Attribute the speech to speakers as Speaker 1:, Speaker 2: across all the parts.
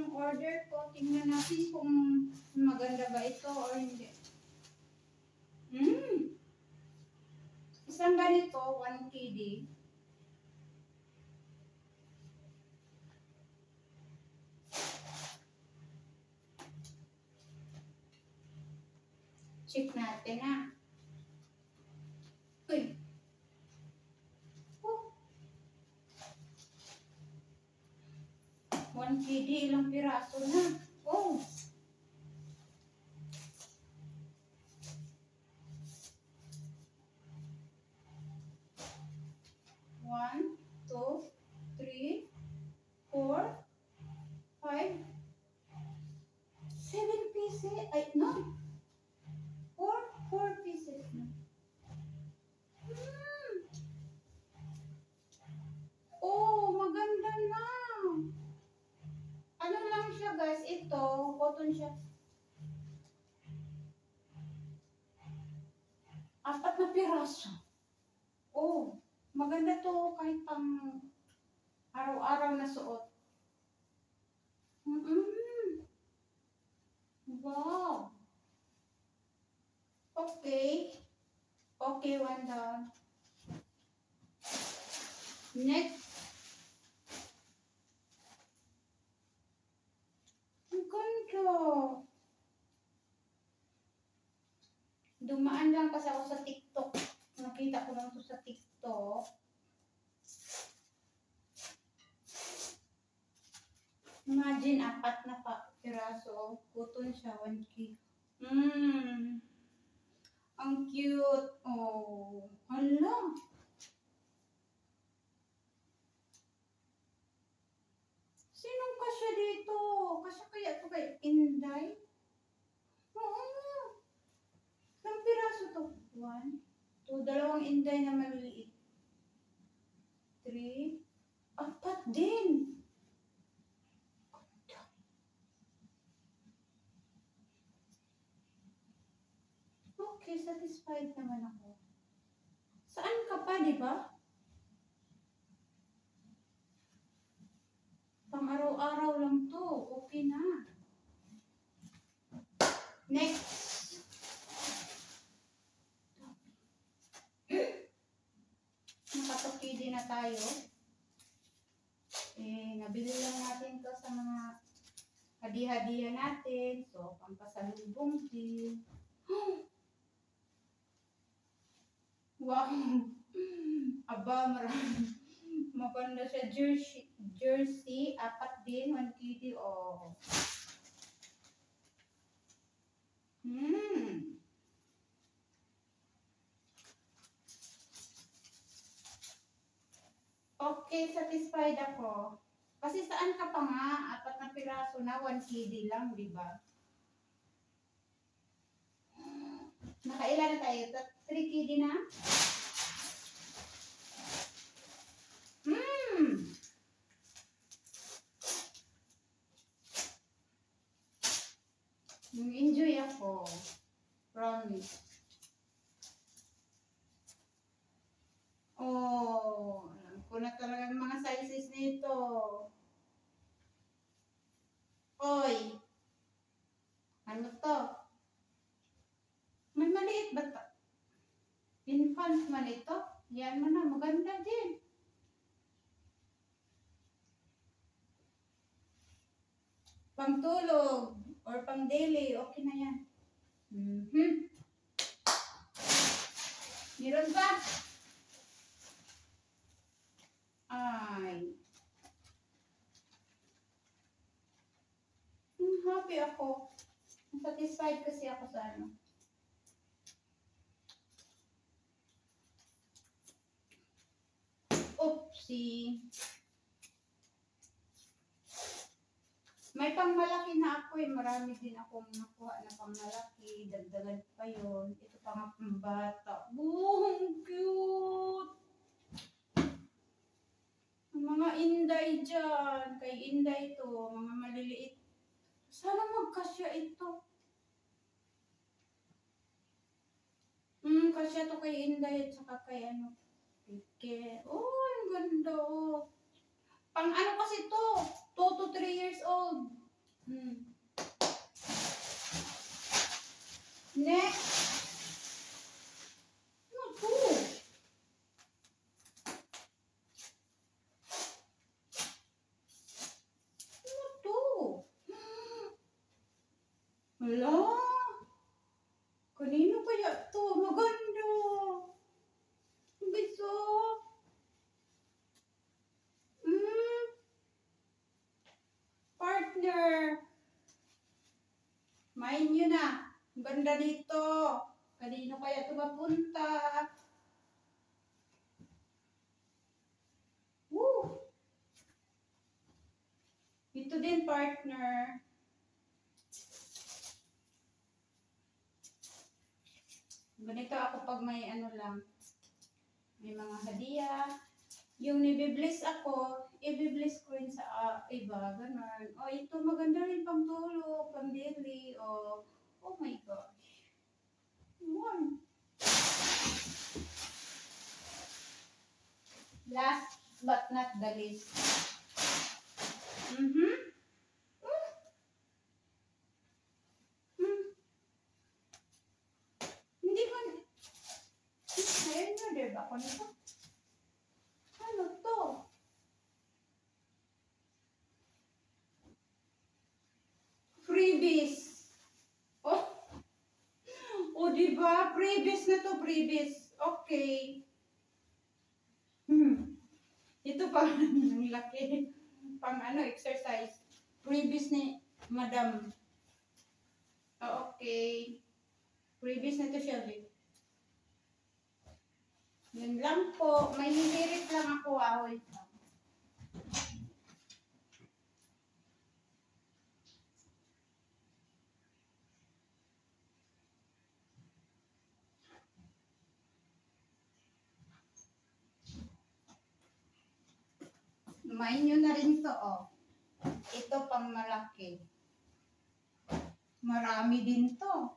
Speaker 1: yung order ko. Tingnan natin kung maganda ba ito o hindi. Isang ganito, 1 KD. Check natin ha. Uy. Oh. 1 KD, ilang piraso na. Oh. One, 2, 3, 4, 5, 7 pieces. Ay, no. 4 pieces na. Oh, maganda na. Ano lang siya guys, ito, cotton siya. 4 na piraso. Oh, maganda to kahit pang araw-araw na suot. Wow. Okay. Okay, one down. Next. Ang ganda. Dumaan lang kasi ako sa TikTok. Nakita ko lang to sa TikTok. Imagine, 4 na piraso. Cotton siya, 1K. Ang cute. Oh, hala. Sinong kasya dito? Kasya kaya ito kay Inday? Oo. Ilang piraso to? 1, 2, 2 Inday na maliliit. 3, 4 din. Okay, satisfied naman ako. Saan ka pa, di ba? Pang araw-araw lang to. Okay na. Next. Nakatukidi na tayo. Nabili lang natin to sa mga hadi-hadiah natin. So, pampasalubong din. Wow! Aba, marami. Maganda siya. Jersey, 4 din, 1 KD. Oh. Okay, satisfied ako. Kasi saan ka pa nga? 4 na piraso na, 1 KD lang, di ba? Nakailan na tayo? 3 KD na? Enjoy ako. Promise. Oh, alam ko na talaga yung mga sizes nito. Oy. Ano to? May maliit ba to? Infant man ito? Yan mo na, maganda din. Pangtulog or pang daily, okay na yan. Meron ba? Ay. Happy ako. Satisfied kasi ako sa ano. Oopsie. May pangmalaki na ako eh. Marami din akong nakuha na pangmalaki. Dagdagan pa yun. Ito pa nga pambata. Boom! Cute! Mga Inday dyan. Kay Inday to. Mga maliliit. Sana magkasya ito. Kasya to kay Inday at saka kay ano. Pike. Oh, ang ganda oh. Pang ano kasi to? 2 to 3 years old. Hmm. Next. Ano to? Ano to? Wala. Kanino kaya to? Maganda. Gusto. Hmm. Partner. Main nyo na. Ang ganda dito. Kanino kaya ito mapunta? Woo! Ito din, partner. Ganito ako pag may ano lang. May mga hadiah. Yung nibibless ako, ibibless ko rin sa iba. Ganun. O, ito maganda rin pang tulog, pang daily. O, oh my gosh. One. Last but not the least. Mm-hmm. Hindi ko, ayun na, diba? Ako nito. Ano to? Freebies. Oh, oh, diba? Freebies na to, freebies. Okay. Ito pa, ang laki. Pang ano, exercise. Freebies ni Madam. Oh, okay. Freebies na to, Shelby. Yun lang po. May hihirit lang ako. Wait lang. Lumain nyo na rin to, oh. Ito pang malaki. Marami din to.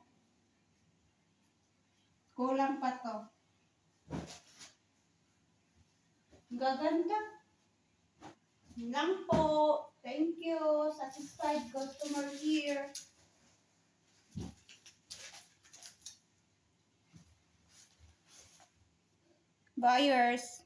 Speaker 1: Kulang pa to. Gaganda. Yun lang po. Thank you. Satisfied customer here. Buyers.